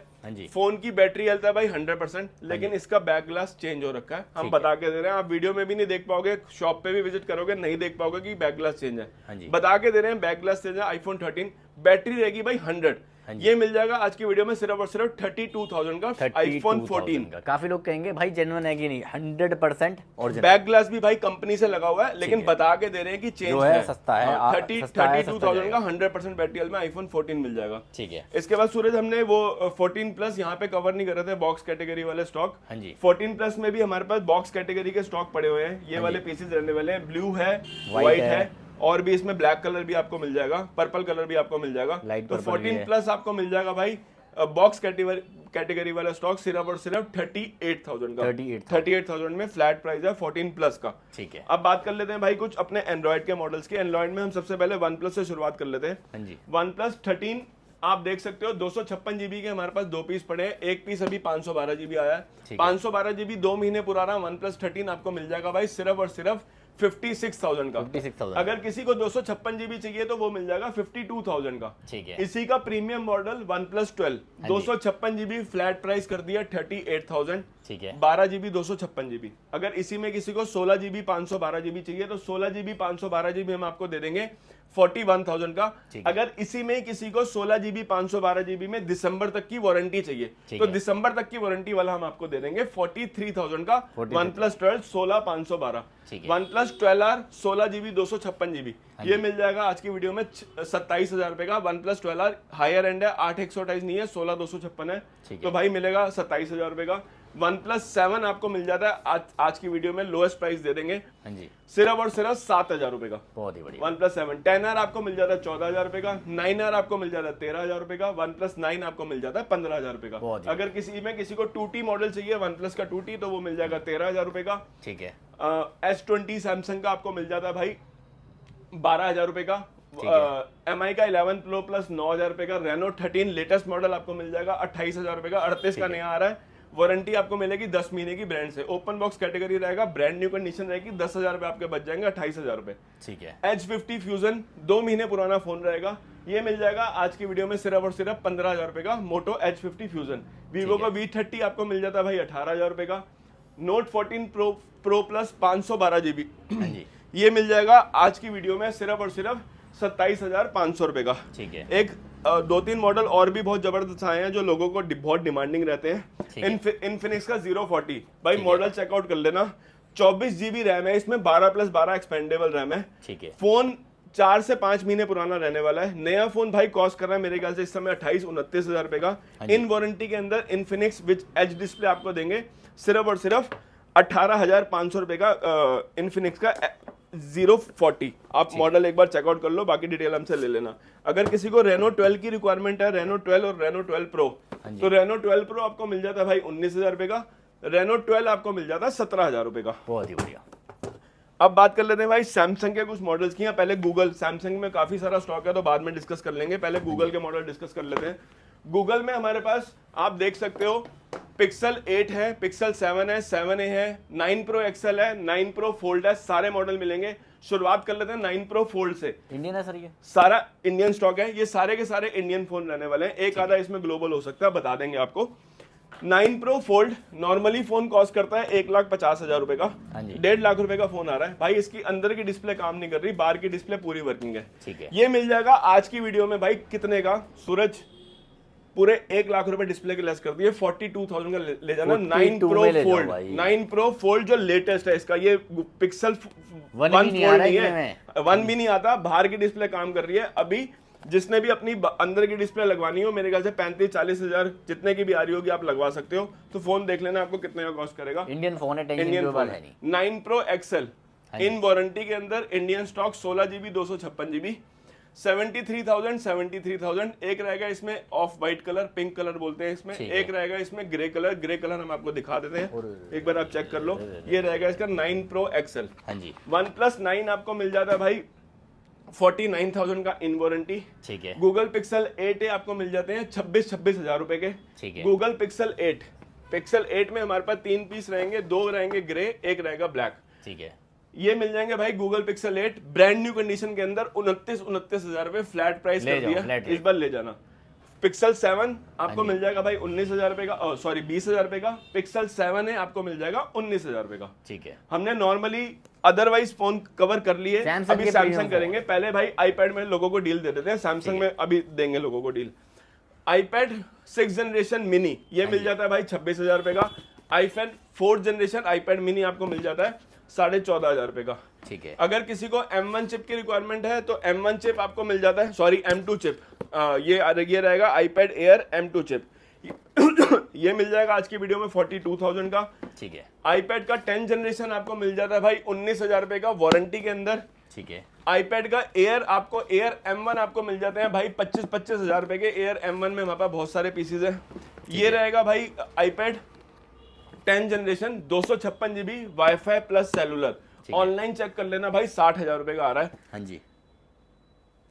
फोन की बैटरी हेल्थ है भाई 100%, लेकिन इसका बैक ग्लास चेंज हो रखा है, हम बता के दे रहे हैं। आप वीडियो में भी नहीं देख पाओगे, शॉप पे भी विजिट करोगे नहीं देख पाओगे कि बैक ग्लास चेंज है, बता के दे रहे हैं बैक ग्लास चेंज है। आईफोन 13 बैटरी रहेगी भाई 100, ये मिल जाएगा आज की वीडियो में सिर्फ और सिर्फ 32,000 का आईफोन 14 का। काफी लोग कहेंगे भाई जेन्युइन है कि नहीं, 100% ओरिजिनल। बैक ग्लास भी भाई कंपनी से लगा हुआ है, लेकिन बता के दे रहे हैं कि चेंज है, सस्ता है। 32,000 का 100% बैटरी में आईफोन 14 मिल जाएगा। ठीक है। इसके बाद सूरज हमने वो 14 प्लस यहाँ पे कवर नहीं कर रहे थे, बॉक्स कैटेगरी वाले स्टॉक। 14 प्लस में भी हमारे पास बॉक्स कैटेगरी के स्टॉक पड़े हुए हैं। ये वाले पीसेस रहने वाले हैं, ब्लू है, व्हाइट है, और भी इसमें ब्लैक कलर भी आपको मिल जाएगा, पर्पल कलर भी आपको मिल जाएगा। तो 14 प्लस आपको मिल जाएगा भाई बॉक्स कैटेगरी वाला स्टॉक सिर्फ और सिर्फ 38,000 का। 38,000 में फ्लैट प्राइस है 14 प्लस का। ठीक है। अब बात कर लेते हैं भाई कुछ अपने एंड्रॉइड के मॉडल्स की। एंड्रॉइड में हम सबसे पहले वन प्लस से शुरुआत कर लेते हैं। वन प्लस 13 आप देख सकते हो 256 जीबी के हमारे पास 2 पीस पड़े हैं, एक पीस अभी 512 जीबी आया है। 512 जीबी 2 महीने पुराना वन प्लस 13 आपको मिल जाएगा भाई सिर्फ और सिर्फ 56,000 का। 56,000। अगर किसी को 256 जीबी चाहिए तो वो मिल जाएगा 52,000 का। ठीक है। इसी का premium model one plus 12 256 GB flat price कर दिया 38,000। ठीक है। 12 जीबी 256 जीबी। अगर इसी में किसी को 16 जीबी 512 जीबी चाहिए तो 16 जीबी 512 जीबी हम आपको दे देंगे 41,000 का। अगर इसी में किसी को 16 जीबी 512 जीबी में दिसंबर तक की वारंटी चाहिए तो दिसंबर तक की वारंटी वाला हम आपको दे देंगे 43,000 का। One plus 12 16,512। One plus 12R 16 GB 256 GB ये मिल जाएगा आज की वीडियो में 27,000 रुपए का। One plus 12R higher and है, 8/128 नहीं है, 16,256 है, तो भाई मिलेगा 27,000 रुपए का। वन प्लस 7 आपको मिल जाता है आज की वीडियो में लोएस्ट प्राइस दे देंगे सिर्फ और सिर्फ 7,000 रुपए का। बहुत ही बढ़िया। वन प्लस 7 10R आपको मिल जाता है 14,000 रुपए का। 9R आपको मिल जाता है 13,000 रुपए का। वन प्लस 9 आपको मिल जाता है 15,000 रुपए का। अगर किसी को 2T मॉडल चाहिए वन प्लस का 2T तो वो मिल जाएगा 13,000 रुपए का। ठीक है। S20 सैमसंग का आपको मिल जाता है भाई 12,000 रुपए का। MI का 11 प्रो प्लस 9,000 रुपए का। रेनो 13 लेटेस्ट मॉडल आपको मिल जाएगा 28,000 रुपए का। 38 का नया आ रहा है। वारंटी आपको मिलेगी 10 महीने की ब्रांड से। ओपन बॉक्स कैटेगरी रहेगा, ब्रांड न्यू कंडीशन रहेगी। 10,000 रुपए आपके बच जाएंगे, 28,000 रुपए। ठीक है। H50 फ्यूजन 2 महीने पुराना फोन रहेगा, ये मिल जाएगा आज की वीडियो में सिर्फ और सिर्फ 15,000 रुपए का। मोटो H50 फ्यूजन। वीवो का V30 आपको मिल जाता है भाई 18,000 रुपए का। नोट 14 प्रो प्लस 512 जीबी ये मिल जाएगा आज की वीडियो में सिर्फ और सिर्फ 27,500 रुपए का। ठीक है। एक 2-3 मॉडल और भी बहुत जबरदस्त आए हैं जो लोगों को बहुत डिमांडिंग रहते हैं। इन्फिनिक्स का 040 भाई मॉडल चेकआउट कर लेना। 24 जीबी रैम है इसमें, 12+12 एक्सपेंडेबल रैम है। ठीक है। फोन 4 से 5 महीने पुराना रहने वाला है। नया फोन भाई कॉस्ट कर रहा है मेरे ख्याल से इस समय 28-29,000 रुपए का। इन वारंटी के अंदर इन्फिनिक्स विद एच डिस्प्ले आपको देंगे सिर्फ और सिर्फ 18,500 रुपए का। इन्फिनिक्स का 040 आप मॉडल एक बार चेकआउट कर लो, बाकी डिटेल हमसे ले लेना। अगर किसी को रेनो 12 की रिक्वायरमेंट है, रेनो 12 और रेनो 12 प्रो, तो रेनो 12 प्रो आपको मिल जाता है भाई 19,000 रुपए का। रेनो 12 आपको मिल जाता है 17,000 रुपए का। बहुत ही बढ़िया। अब बात कर लेते हैं भाई सैमसंग के कुछ मॉडल्स की। पहले गूगल, सैमसंग में काफी सारा स्टॉक है तो बाद में डिस्कस कर लेंगे, पहले गूगल के मॉडल डिस्कस कर लेते हैं। गूगल में हमारे पास आप देख सकते हो पिक्सल 8 है, पिक्सल 7 है, 7A है, 9 प्रो एक्सएल है, 9 प्रो फोल्ड है, सारे मॉडल मिलेंगे। शुरुआत कर लेते हैं 9 प्रो फोल्ड से। इंडियन है सर, ये सारा इंडियन स्टॉक है, ये सारे के सारे इंडियन फोन रहने वाले हैं। एक आधा इसमें ग्लोबल हो सकता है, बता देंगे आपको। 9 pro fold normally phone cost करता है 1,50,000 रुपए का। 1.5 लाख रुपए का फोन आ रहा है भाई। इसकी अंदर की डिस्प्ले काम नहीं कर रही, बाहर की डिस्प्ले पूरी वर्किंग है। ठीक है। ये मिल जाएगा आज की वीडियो में भाई कितने का सूरज? पूरे 1 लाख रुपए डिस्प्ले के लेस कर दिए, 42,000 का ले जाना। 9 प्रो फोल्ड, 9 प्रो फोल्ड जो लेटेस्ट है इसका, ये पिक्सल 1 फोल्ड नहीं है, 1 भी नहीं आता, बाहर की डिस्प्ले काम कर रही है। अभी जिसने भी अपनी अंदर की डिस्प्ले लगवानी हो, मेरे ख्याल से 35-40 हजार जितने की भी आ रही होगी आप लगवा सकते हो। तो फोन देख लेना आपको कितने का कॉस्ट करेगा। इंडियन फोन है, इंडियन फोन है। 9 प्रो एक्सएल इन वारंटी के अंदर, इंडियन स्टॉक, 16 जीबी 256 जीबी, 73,000। एक रहेगा इसमें of white colour, pink colour बोलते हैं इसमें। एक रहेगा इसमें ग्रे कलर, ग्रे कलर हम आपको दिखा देते हैं, एक बार आप चेक कर लो। ये रहेगा इसका 9 प्रो एक्सएल। वन प्लस 9 आपको मिल जाता है भाई 49,000 का इन वारंटी। ठीक है। गूगल पिक्सल 8 आपको मिल जाते हैं 26 हजार रुपए के। ठीक है। गूगल पिक्सल 8 में हमारे पास 3 पीस रहेंगे, 2 रहेंगे ग्रे, एक रहेगा ब्लैक। ठीक है। ये मिल जाएंगे भाई Google pixel 8 brand new condition के अंदर 29 हजार रुपए फ्लैट प्राइस कर दिया, इस बार ले जाना। पिक्सल 7 आपको मिल जाएगा भाई 19,000 रुपए का, सॉरी 20,000 रुपए का। पिक्सल 7 है आपको मिल जाएगा 19,000 रुपए का। ठीक है। हमने नॉर्मली अदरवाइज फोन कवर कर लिए, अभी सैमसंग करेंगे। पहले भाई आईपैड में लोगों को डील दे देते हैं, सैमसंग में अभी देंगे लोगों को डील। iPad 6 जनरेशन मिनी ये मिल जाता है भाई 26,000 रुपए का। iPhone 4 जनरेशन iPad मिनी आपको मिल जाता है 14,500 रुपए का। ठीक है। अगर किसी को M1 चिप की रिक्वायरमेंट है तो M1 चिप आपको मिल जाता है, सॉरी M2 चिप, ये रहेगा iPad Air M2 चिप ये मिल जाएगा आज की वीडियो में 42,000 का। ठीक है। iPad का 10 जनरेशन आपको मिल जाता है भाई 19,000 रुपए का वारंटी के अंदर। ठीक है। iPad का Air आपको Air M1 आपको मिल जाते हैं भाई 25,000 रुपए के। Air M1 में हमारे पास बहुत सारे पीसेज हैं। ये रहेगा भाई iPad 10 generation 256 GB wifi plus cellular. Online check कर लेना भाई 60,000 रुपए का आ रहा है। हाँ जी।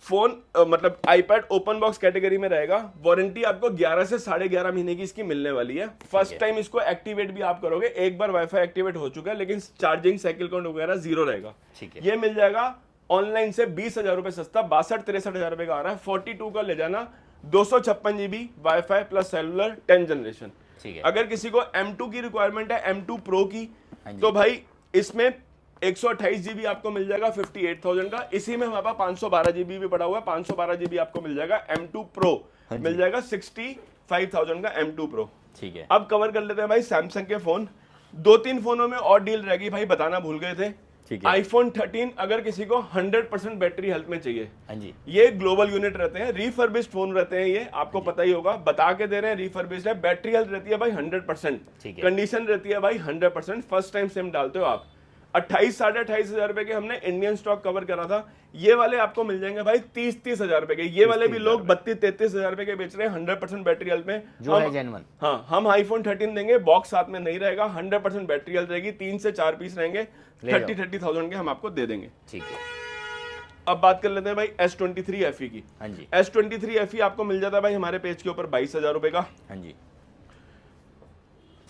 फोन मतलब iPad ओपन बॉक्स कैटेगरी में रहेगा। वारंटी आपको 11 से 11.5 महीने की इसकी मिलने वाली है। फर्स्ट टाइम इसको एक्टिवेट भी आप करोगे, एक बार वाईफाई एक्टिवेट हो चुका है लेकिन चार्जिंग साइकिल काउंट वगैरह 0 रहेगा। ठीक है। ये मिल जाएगा ऑनलाइन से 20,000 रुपए सस्ता, 62-63,000 रुपए का आ रहा है। 42 का ले जाना 256 GB wifi plus cellular 10 generation. ठीक है। अगर किसी को M2 की रिक्वायरमेंट है M2 प्रो की तो भाई इसमें 128 GB आपको मिल जाएगा 58,000 का। इसी में हमारे पास 512 GB भी पड़ा हुआ है। 512 GB आपको मिल जाएगा M2 प्रो मिल जाएगा 65,000 का M2 प्रो। ठीक है। अब कवर कर लेते हैं भाई सैमसंग के फोन। 2-3 फोनों में और डील रहेगी भाई, बताना भूल गए थे। iPhone 13 अगर किसी को 100% बैटरी हेल्थ में चाहिए, हाँ जी, ये ग्लोबल यूनिट रहते हैं, रिफर्बिश्ड फोन रहते हैं, ये आपको पता ही होगा, बता के दे रहे हैं रिफर्बिश्ड है। बैटरी हेल्थ रहती है भाई 100%, कंडीशन रहती है भाई 100%। फर्स्ट टाइम सिम डालते हो आप। 28-28,500 रुपए के हमने इंडियन स्टॉक कवर करा था। ये वाले आपको मिल जाएंगे भाई 30-30,000 रुपए के। ये वाले भी लोग 32-33,000 रुपए के बेच रहे हैं 100% बैटरी हेल्थ में, जो है जेन्युइन। हाँ, हम iPhone 13 देंगे, बॉक्स साथ में नहीं रहेगा, 100% बैटरी हेल्थ रहेगी, 3 से 4 पीस रहेंगे, 30,000 के हम आपको दे देंगे। ठीक है। अब बात कर लेते हैं भाई S23 FE की। हाँ जी। S23 FE आपको मिल जाता है भाई हमारे पेज के ऊपर 22,000 रुपए का। हाँ जी।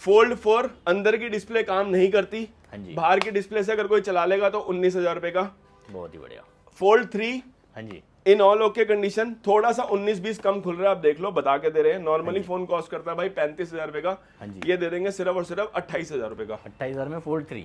फोल्ड 4 अंदर की डिस्प्ले काम नहीं करती, हाँ जी, बाहर की डिस्प्ले से अगर कोई चला लेगा तो 19,000 रुपए का। बहुत ही बढ़िया। फोल्ड 3 हाँ जी, इन ऑल ओके कंडीशन, थोड़ा सा 19-20 कम खुल रहा है, आप देख लो, बता के दे रहे हैं। नॉर्मली फोन कॉस्ट करता है भाई 35,000 रुपए का। हाँ जी, ये दे देंगे सिर्फ और सिर्फ 28,000 रुपए का। 28,000 में फोल्ड 3।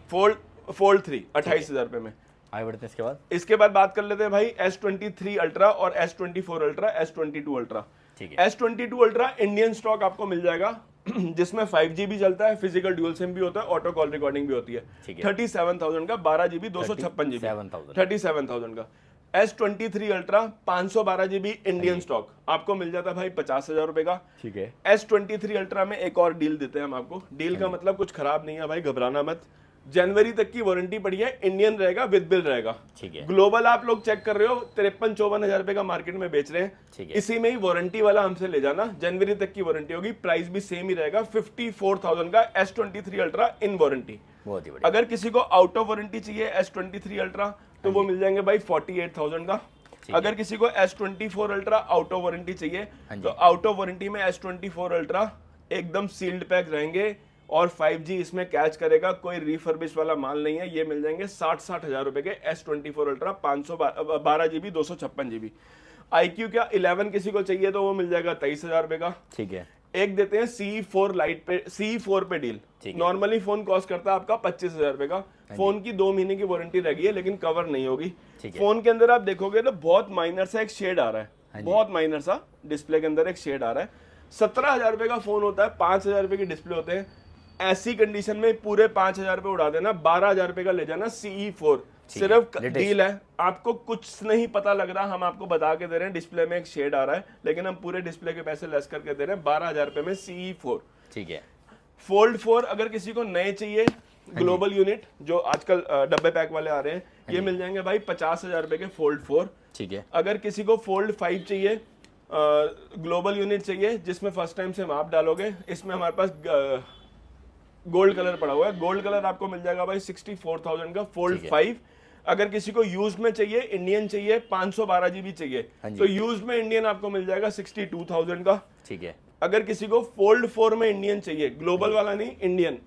फोल्ड 3 28,000 रुपए में। आगे बढ़ते हैं इसके बाद बात कर लेते हैं भाई S23 अल्ट्रा और S24 अल्ट्रा, S22 अल्ट्रा। ठीक है। S22 अल्ट्रा इंडियन स्टॉक आपको मिल जाएगा जिसमें 5G भी चलता है, फिजिकल ड्यूल सिम भी होता है, ऑटो कॉल रिकॉर्डिंग भी होती है। 37,000 का, 12GB 256GB 37,000 का। S23 ultra 512GB Indian stock आपको मिल जाता है भाई 50,000 रुपए का। ठीक है। S23 अल्ट्रा में एक और डील देते हैं हम आपको। डील का मतलब कुछ खराब नहीं है भाई, घबराना मत। जनवरी तक की वारंटी पड़ी है, इंडियन रहेगा, विद बिल रहेगा। ठीक है। ग्लोबल आप लोग चेक कर रहे हो 53-54 रुपए का मार्केट में बेच रहे हैं। ठीक है। इसी में ही वारंटी वाला हमसे ले जाना, जनवरी तक की वारंटी होगी, प्राइस भी सेम ही रहेगा। 54,000 का S23 अल्ट्रा इन वारंटी। बहुत ही बढ़िया। अगर किसी को आउट ऑफ वारंटी चाहिए S23 अल्ट्रा तो वो मिल जाएंगे भाई 48,000 का। अगर किसी को S24 ultra out of warranty चाहिए तो आउट ऑफ वारंटी में S24 अल्ट्रा एकदम सील्ड पैक रहेंगे और 5G इसमें कैच करेगा, कोई रिफर्बिश वाला माल नहीं है। ये मिल जाएंगे 60,000 रुपए के S24 ultra 512GB 256GB। iQ का 11 किसी को चाहिए तो वो मिल जाएगा 23,000 रुपए का। ठीक है। एक देते हैं CE4 लाइट पे, CE4 पे डील। नॉर्मली फोन कॉस्ट करता है आपका 25,000 रुपए का। फोन की 2 महीने की वारंटी रहेगी है लेकिन कवर नहीं होगी। फोन के अंदर आप देखोगे तो बहुत माइनर सा एक शेड आ रहा है, बहुत माइनर सा डिस्प्ले के अंदर एक शेड आ रहा है। 17,000 रुपए का फोन होता है, 5,000 रुपए की डिस्प्ले होते हैं। ऐसी कंडीशन में पूरे 5,000 रुपए उड़ा देना, 12,000 रुपए का ले जाना CE4। सिर्फ डील है, आपको कुछ नहीं पता लग रहा, हम आपको बता के दे रहे हैं डिस्प्ले में एक शेड आ रहा है लेकिन हम पूरे डिस्प्ले के पैसे लेस करके दे रहे हैं 12,000 रुपए में CE4। ठीक है। फोल्ड 4 अगर किसी को नए चाहिए, ग्लोबल यूनिट जो आजकल डब्बे पैक वाले आ रहे हैं, ये मिल जाएंगे भाई 50,000 रुपए के फोल्ड 4। ठीक है। अगर किसी को फोल्ड 5 चाहिए, ग्लोबल यूनिट चाहिए जिसमें फर्स्ट टाइम से आप डालोगे, इसमें हमारे पास गोल्ड कलर पड़ा हुआ है, गोल्ड कलर आपको मिल जाएगा भाई 64,000 का फोल्ड 5। अगर किसी को यूज्ड में चाहिए, इंडियन चाहिए, 512GB चाहिए तो यूज्ड में इंडियन आपको मिल जाएगा 62,000 का। ठीक है। अगर किसी को फोल्ड 4 में इंडियन चाहिए, ग्लोबल वाला नहीं, इंडियन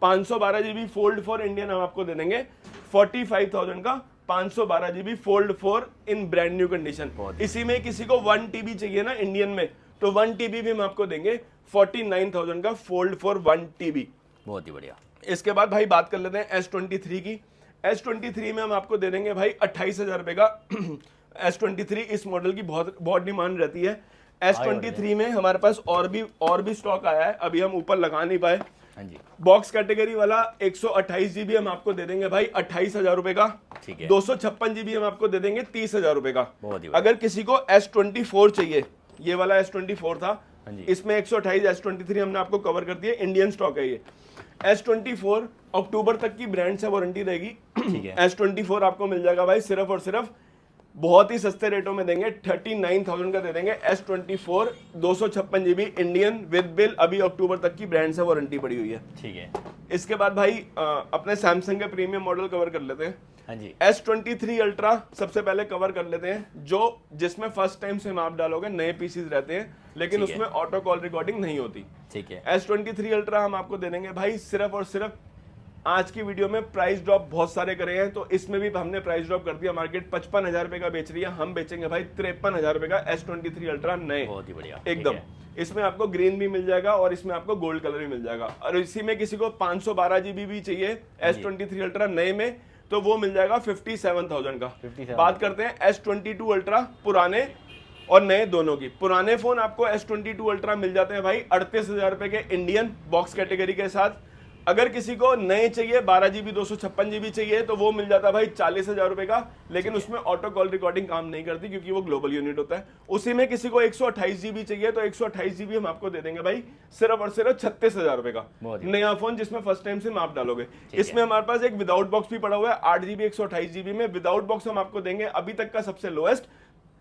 512GB फोल्ड 4 इंडियन हम आपको दे देंगे 45,000 का। 512GB फोल्ड 4 इन ब्रांड न्यू कंडीशन। इसी में किसी को 1TB चाहिए ना इंडियन में तो 1TB भी हम आपको देंगे 49,000 का फोल्ड 4 1TB। बहुत ही बढ़िया। इसके बाद भाई बात कर लेते हैं S23 की। S23 में हम आपको दे देंगे भाई 28,000 रुपए का। S23 इस मॉडल की बहुत डिमांड रहती है। S23 में हमारे पास और भी स्टॉक आया है, अभी हम ऊपर लगा नहीं पाए। हाँ जी, बॉक्स कैटेगरी वाला 128 जीबी हम आपको दे देंगे भाई 28,000 रुपए का। ठीक है। 256 जीबी हम आपको दे देंगे 30,000 रुपए का। बहुत ही बढ़िया। अगर किसी को S24 चाहिए, ये वाला S24 था, हाँ जी। इसमें 128, S23 हमने आपको कवर कर दिया, इंडियन स्टॉक है ये। S24 अक्टूबर तक की ब्रांड से वारंटी रहेगी। ठीक है। S24 आपको मिल जाएगा भाई सिर्फ और सिर्फ बहुत ही सस्ते रेटों में देंगे, 39,000 का दे देंगे। S24 256 GB Indian with bill, अभी अक्टूबर तक की ब्रांड से वारंटी पड़ी हुई है। ठीक है। इसके बाद भाई अपने सैमसंग के प्रीमियम मॉडल कवर कर लेते हैं। हाँ जी, S23 अल्ट्रा सबसे पहले कवर कर लेते हैं, जो जिसमें फर्स्ट टाइम सिम आप डालोगे, नए पीसीज रहते हैं लेकिन ठीक है। उसमें ऑटो कॉल रिकॉर्डिंग नहीं होती। ठीक है। S23 अल्ट्रा हम आपको दे देंगे भाई सिर्फ और सिर्फ, आज की वीडियो में प्राइस ड्रॉप बहुत सारे करे हैं तो इसमें भी हमने प्राइस ड्रॉप कर दिया। मार्केट 55,000 रुपए का बेच रही है, हम बेचेंगे भाई 53,000 रुपए का S23 अल्ट्रा नए, बहुत ही बढ़िया। एकदम। इसमें आपको ग्रीन भी मिल जाएगा और इसमें आपको गोल्ड कलर भी मिल जाएगा। और इसी में किसी को 512 जीबी भी चाहिए S23 अल्ट्रा नए में, तो वो मिल जाएगा 57,000 का। 57,000। बात करते हैं S22 अल्ट्रा पुराने और नए दोनों की। पुराने फोन आपको S22 अल्ट्रा मिल जाते हैं भाई 38,000 रुपए के इंडियन बॉक्स कैटेगरी के साथ। अगर किसी को नए चाहिए 12 जीबी 256 जीबी चाहिए तो वो मिल जाता है भाई 40,000 रुपए का, लेकिन उसमें ऑटो कॉल रिकॉर्डिंग काम नहीं करती क्योंकि वो ग्लोबल यूनिट होता है। उसी में किसी को 128 जीबी चाहिए तो 128 जीबी हम आपको दे देंगे भाई सिर्फ और सिर्फ 36,000 रुपए का नया फोन, जिसमें फर्स्ट टाइम सिम आप डालोगे। इसमें हमारे पास एक विदाउट बॉक्स भी पड़ा हुआ है 8 जीबी 128 जीबी में। विदाउट बॉक्स हम आपको देंगे अभी तक का सबसे लोएस्ट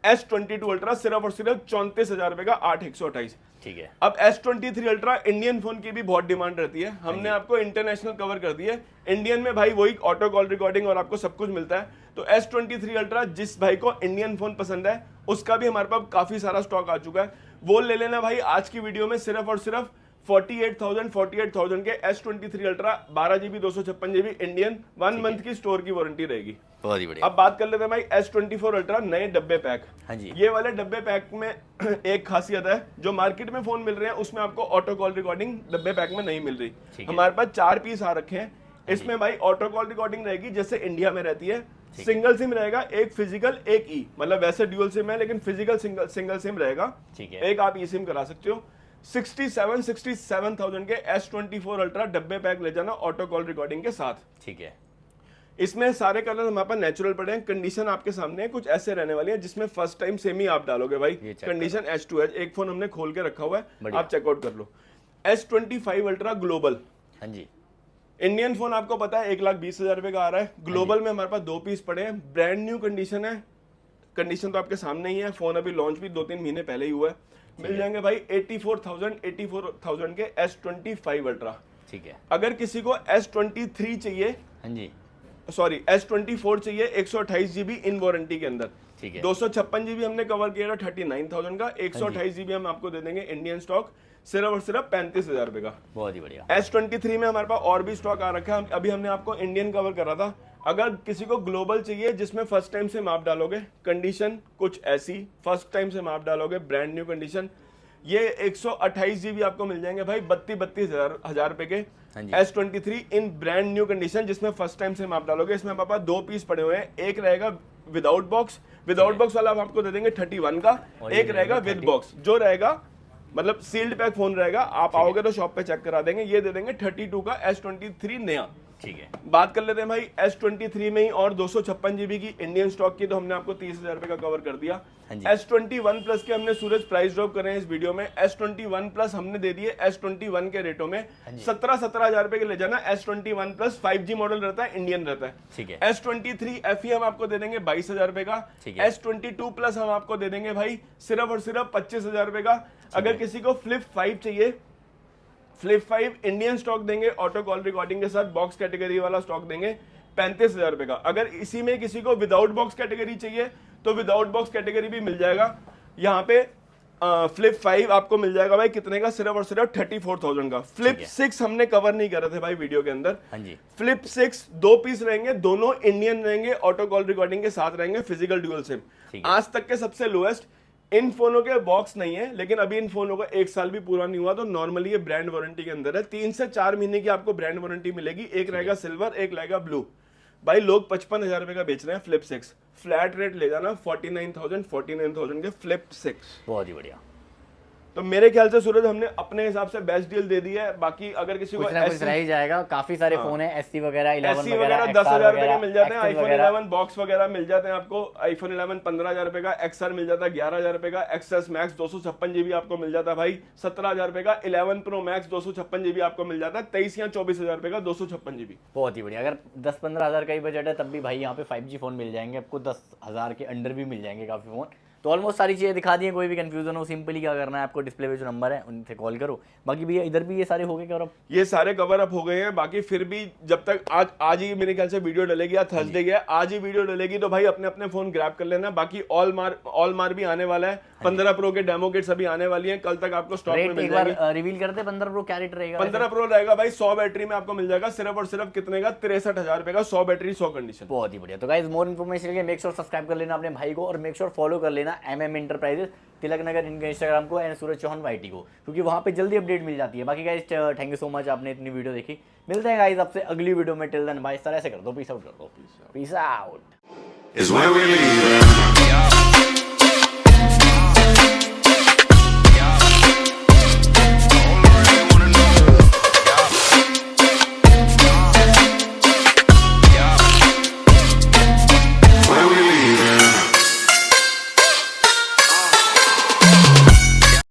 S22 अल्ट्रा सिर्फ और सिर्फ 34,000 रुपए का 8/128। ठीक है। अब S23 अल्ट्रा इंडियन फोन की भी बहुत डिमांड रहती है, हमने आपको इंटरनेशनल कवर कर दिया है। इंडियन में भाई वही ऑटो कॉल रिकॉर्डिंग और आपको सब कुछ मिलता है। तो S23 अल्ट्रा जिस भाई को इंडियन फोन पसंद है उसका भी हमारे पास काफी सारा स्टॉक आ चुका है, वो ले लेना भाई आज की वीडियो में सिर्फ और सिर्फ 48,000 के S23 ultra 12 GB 256 GB Indian 1 month की स्टोर की वारंटी रहेगी। बहुत ही बढ़िया। अब बात कर लेते हैं भाई S24 अल्ट्रा नए डब्बे पैक। हाँ जी। ये वाले डब्बे पैक में एक खासियत है, जो मार्केट में फोन मिल रहे हैं उसमें आपको ऑटो कॉल रिकॉर्डिंग डब्बे पैक में नहीं मिल रही। हमारे पास 4 पीस आ रखे हैं। इसमें भाई ऑटो कॉल रिकॉर्डिंग रहेगी जैसे इंडिया में रहती है। सिंगल सिम रहेगा, एक फिजिकल एक ई, मतलब वैसे ड्यूअल सिम है लेकिन फिजिकल सिंगल सिम रहेगा। ठीक है। एक आप ई सिम करा सकते हो। 67,000 के S24 अल्ट्रा डब्बे पैक ले जाना ऑटो कॉल रिकॉर्डिंग के साथ। ठीक है। इसमें सारे कलर हमारे पास नेचुरल पड़े हैं। कंडीशन आपके सामने है, कुछ ऐसे रहने वाली है जिसमें फर्स्ट टाइम सेम ही आप डालोगे भाई। कंडीशन H2H, एक फोन हमने खोल के रखा हुआ है, आप चेकआउट कर लो। S25 ultra global. हाँ जी। इंडियन फोन आपको पता है 1,20,000 रुपए का आ रहा है। ग्लोबल में हमारे पास 2 पीस पड़े हैं, ब्रांड न्यू कंडीशन है। कंडीशन तो आपके सामने ही है, फोन अभी लॉन्च भी 2-3 महीने पहले ही हुआ है। मिल जाएंगे भाई 84,000 के S25 अल्ट्रा। ठीक है। अगर किसी को S23 चाहिए, हाँ जी, सॉरी S24 चाहिए 128 जीबी इन वारंटी के अंदर। ठीक है। 256 जीबी हमने कवर किया था 39,000 का। 128 जीबी हम आपको दे देंगे इंडियन स्टॉक सिर्फ और सिर्फ 35,000 रुपए का। बहुत ही बढ़िया। S23 में हमारे पास और भी स्टॉक आ रखा है, अभी हमने आपको इंडियन कवर करा था। अगर किसी को ग्लोबल चाहिए जिसमें फर्स्ट टाइम से आप डालोगे, कंडीशन कुछ ऐसी, फर्स्ट टाइम से आप डालोगे ब्रांड न्यू कंडीशन, ये 128 जीबी आपको मिल जाएंगे भाई 32,000 रुपए के। S23 इन ब्रांड न्यू कंडीशन जिसमें फर्स्ट टाइम से आप डालोगे। इसमें हमारे पास 2 पीस पड़े हुए हैं, एक रहेगा विदाउट बॉक्स, विदाउट बॉक्स वाला हम आपको दे देंगे 31 का, एक रहेगा विद बॉक्स, जो रहेगा मतलब सील्ड पैक फोन रहेगा। आप आओगे तो शॉप पे चेक करा देंगे, ये दे देंगे 32 का S23 नया। ठीक है। बात कर लेते हैं भाई S23 में ही और 256 जीबी की इंडियन स्टॉक की, तो हमने आपको 30,000 रुपए का कवर कर दिया। S21 प्लस के हमने सूरज प्राइस ड्रॉप कर रहे हैं इस वीडियो में। S21 प्लस हमने दे दिए S21 के रेटों में 17,000 रुपए के ले जाना। S21 प्लस 5G मॉडल रहता है, इंडियन रहता है। ठीक है। S23 FE हम आपको दे देंगे 22,000 रुपए का। S22 प्लस हम आपको दे देंगे भाई सिर्फ और सिर्फ 25,000 रुपए का। अगर किसी को फ्लिप 5 चाहिए, फ्लिप 5 इंडियन स्टॉक देंगे ऑटो कॉल रिकॉर्डिंग के साथ, बॉक्स कैटेगरी वाला स्टॉक देंगे 35,000 रुपए का। अगर इसी में किसी को विदाउट बॉक्स कैटेगरी चाहिए तो विदाउट बॉक्स कैटेगरी भी मिल जाएगा। यहाँ पे फ्लिप 5 आपको मिल जाएगा भाई कितने का, सिर्फ और सिर्फ 34,000 का। फ्लिप 6 हमने कवर नहीं कर रहे थे भाई वीडियो के अंदर। फ्लिप 6 2 पीस रहेंगे, दोनों इंडियन रहेंगे, ऑटो कॉल रिकॉर्डिंग के साथ रहेंगे, फिजिकल ड्यूअल सिम। आज तक के सबसे लोएस्ट। इन फोनों के बॉक्स नहीं है, लेकिन अभी इन फोनों का 1 साल भी पूरा नहीं हुआ, तो नॉर्मली ये ब्रांड वारंटी के अंदर है। 3 से 4 महीने की आपको ब्रांड वारंटी मिलेगी। एक रहेगा सिल्वर, एक रहेगा ब्लू। भाई लोग 55,000 रुपए का बेच रहे हैं फ्लिप 6, फ्लैट रेट ले जाना 49,000 के फ्लिप 6। बहुत ही बढ़िया। तो मेरे ख्याल से सूरज हमने अपने हिसाब से बेस्ट डील दे दी है। बाकी अगर किसी को कुछ ना कुछ रह ही जाएगा, काफी सारे फोन है एससी वगैरह 11 एससी वगैरह वगैरह 10,000 रुपए के मिल जाते हैं, XL आईफोन वगैरह। 11 बॉक्स वगैरह मिल जाते हैं आपको, आईफोन 11 15,000 रुपए का, XR मिल जाता है 11,000 रुपए का, XS मैक्स 256 जीबी आपको मिल जाता है भाई 17,000 रुपए का, 11 प्रो मैक्स 256 जीबी आपको मिल जाता है 23 या 24,000 रुपए का 256 जीबी। बहुत ही बढ़िया। अगर 10-15 हज़ार का ही बजट है तब भी भाई यहाँ पे 5G फोन मिल जाएंगे आपको, 10,000 के अंडर भी मिल जाएंगे काफी फोन। तो ऑलमोस्ट सारी चीज़ें दिखा दी हैं, कोई भी कंफ्यूजन हो सिंपली क्या करना है आपको, डिस्प्ले पे जो नंबर है उनसे कॉल करो। बाकी भैया इधर भी ये सारे हो गए कवर अप, ये सारे कवर अप हो गए हैं। बाकी फिर भी जब तक आज ही मेरे ख्याल से वीडियो डलेगी, या थर्सडे गया आज ही वीडियो डलेगी, तो भाई अपने अपने फोन ग्रैब कर लेना। बाकी ऑल मार भी आने वाला है, 15 प्रो के डेमो किट्स अभी आने वाली हैं, कल तक आपको स्टॉक में रेट मिल एक जाएगी। बार रिवील करते 15 प्रो क्या रेट रहेगा? 15 प्रो रहेगा भाई 100 बैटरी में आपको मिल जाएगा, सिर्फ और सिर्फ कितने का 63,000 रुपए का, 100 बैटरी 100 कंडीशन। बहुत ही बढ़िया। तो गाइस मोर इन्फॉर्मेशन के लिए मेक श्योर सब्सक्राइब कर लेना अपने भाई को, और मेक श्योर फॉलो कर लेना MM इंटरप्राइजेस तिलक नगर इनके इंस्टाग्राम को, एंड सूरज चौहान YT को, क्योंकि वहाँ पे जल्दी अपडेट मिल जाती है। बाकी guys thank you so much, आपने इतनी वीडियो देखी। मिलते हैं गाइस आपसे अगली वीडियो में। टिल देन भाई इस तरह से कर दो, पीस आउट कर दो, peace out is where we leave.